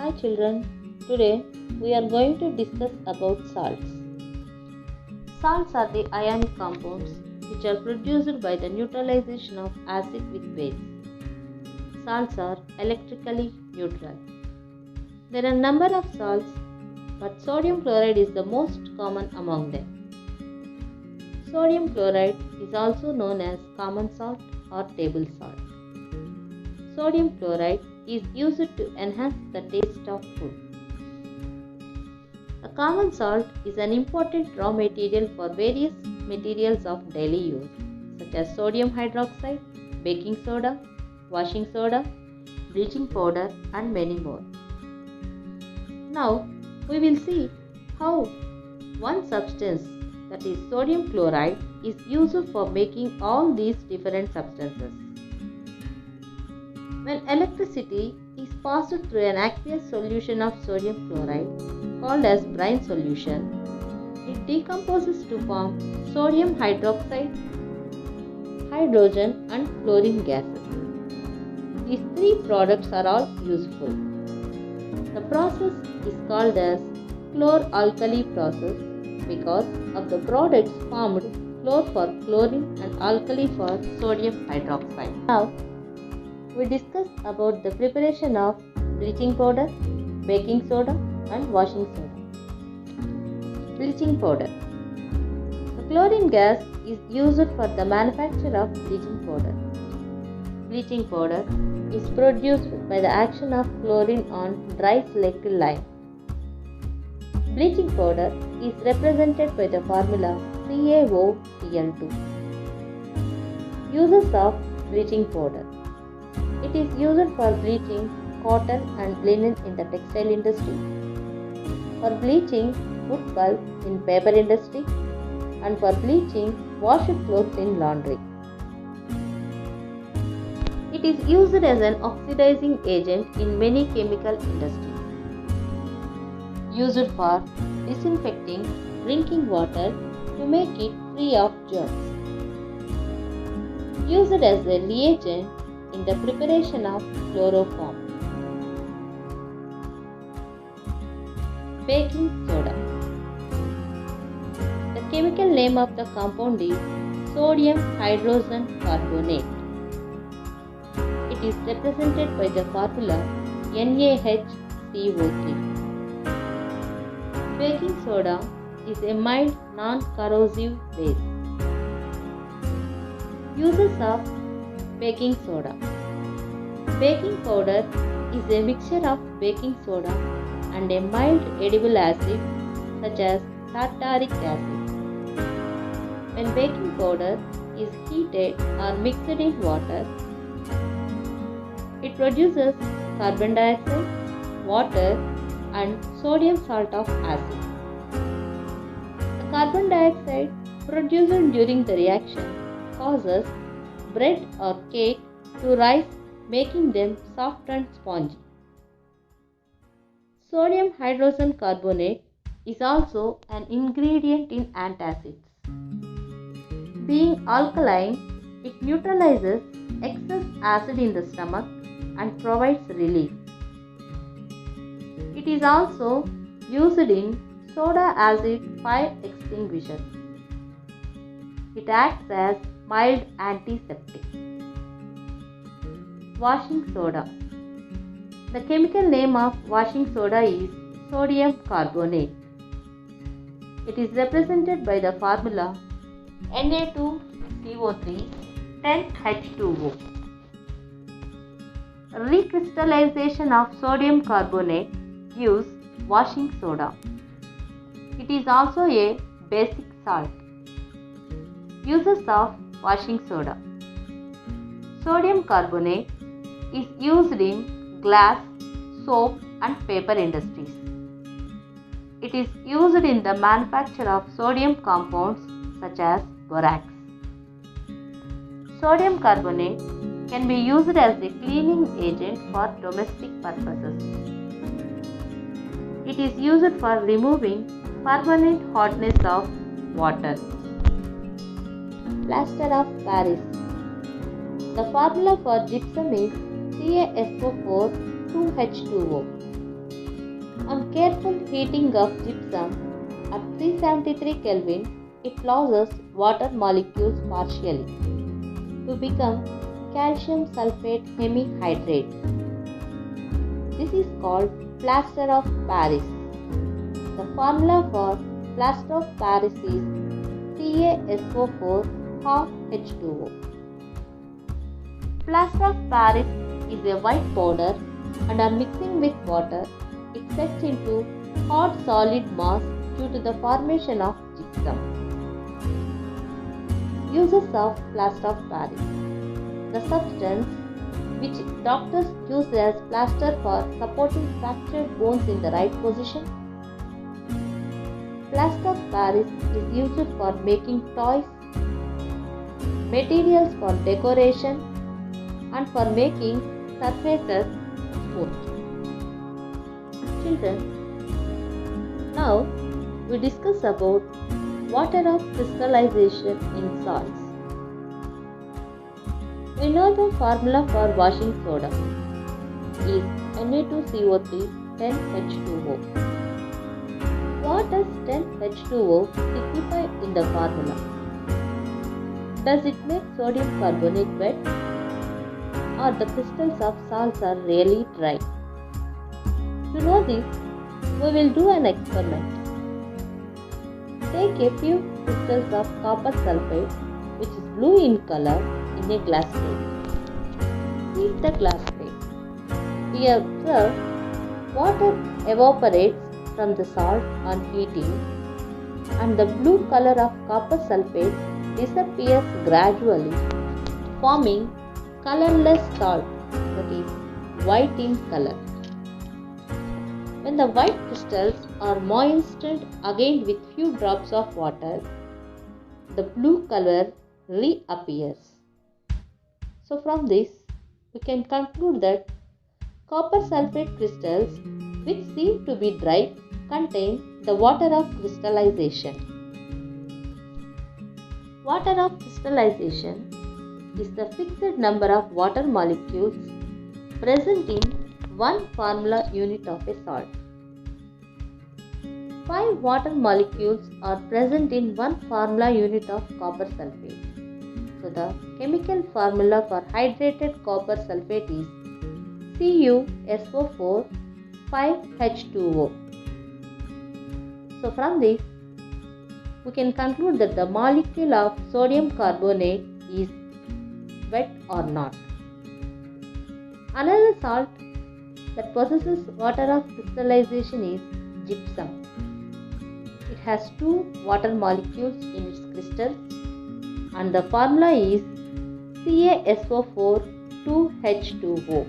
Hi children, today we are going to discuss about salts. Salts are the ionic compounds which are produced by the neutralization of acid with base. Salts are electrically neutral. There are a number of salts, but sodium chloride is the most common among them. Sodium chloride is also known as common salt or table salt. Sodium chloride is used to enhance the taste of food. A common salt is an important raw material for various materials of daily use, such as sodium hydroxide, baking soda, washing soda, bleaching powder, and many more. Now, we will see how one substance, that is sodium chloride, is used for making all these different substances. When electricity is passed through an aqueous solution of sodium chloride, called as brine solution, it decomposes to form sodium hydroxide, hydrogen, and chlorine gases. These three products are all useful. The process is called as chlor-alkali process because of the products formed chlor for chlorine and alkali for sodium hydroxide. Now, we discussed about the preparation of bleaching powder, baking soda, and washing soda. Bleaching powder. The chlorine gas is used for the manufacture of bleaching powder. Bleaching powder is produced by the action of chlorine on dry selective lime. Bleaching powder is represented by the formula CaOCl2. Uses of bleaching powder. It is used for bleaching cotton and linen in the textile industry, for bleaching wood pulp in paper industry, and for bleaching washed clothes in laundry. It is used as an oxidizing agent in many chemical industries. Used for disinfecting drinking water to make it free of germs. Used as a reagent in the preparation of chloroform. Baking soda. The chemical name of the compound is sodium hydrogen carbonate. It is represented by the formula NaHCO3. Baking soda is a mild non-corrosive base. Uses of baking soda. Baking powder is a mixture of baking soda and a mild edible acid such as tartaric acid. When baking powder is heated or mixed in water, it produces carbon dioxide, water, and sodium salt of acid. The carbon dioxide produced during the reaction causes bread or cake to rise, making them soft and spongy. Sodium hydrogen carbonate is also an ingredient in antacids. Being alkaline, it neutralizes excess acid in the stomach and provides relief. It is also used in soda acid fire extinguishers. It acts as mild antiseptic. Washing soda. The chemical name of washing soda is sodium carbonate. It is represented by the formula Na2CO3 10H2O. Recrystallization of sodium carbonate gives washing soda. It is also a basic salt. Uses of washing soda. Sodium carbonate is used in glass, soap, and paper industries. It is used in the manufacture of sodium compounds such as borax. Sodium carbonate can be used as a cleaning agent for domestic purposes. It is used for removing permanent hardness of water. Plaster of Paris. The formula for gypsum is CaSO4 2H2O. On careful heating of gypsum at 373 Kelvin, it loses water molecules partially to become calcium sulfate hemihydrate. This is called plaster of Paris. The formula for plaster of Paris is CaSO4 half H2O. Plaster of Paris is a white powder and on mixing with water, it sets into hard solid mass due to the formation of gypsum. Uses of plaster of Paris. The substance which doctors use as plaster for supporting fractured bones in the right position. Plaster of Paris is used for making toys, materials for decoration, and for making surfaces smooth. Children, now we discuss about water of crystallization in salts. We know the formula for washing soda is Na2CO3 10H2O. What does 10H2O signify in the formula? Does it make sodium carbonate wet? Or the crystals of salts are really dry? To know this, we will do an experiment. Take a few crystals of copper sulfate, which is blue in color, in a glass plate. Heat the glass plate. We observe water evaporates from the salt on heating and the blue color of copper sulfate disappears gradually, forming colorless salt, that is white in color. When the white crystals are moistened again with few drops of water, the blue color reappears. So from this, we can conclude that copper sulfate crystals, which seem to be dry, contain the water of crystallization. Water of crystallization is the fixed number of water molecules present in one formula unit of a salt. 5 water molecules are present in one formula unit of copper sulfate. So the chemical formula for hydrated copper sulfate is CuSO4 5H2O. So from this, we can conclude that the molecule of sodium carbonate is wet or not. Another salt that possesses water of crystallization is gypsum. It has 2 water molecules in its crystal and the formula is CaSO4 2H2O.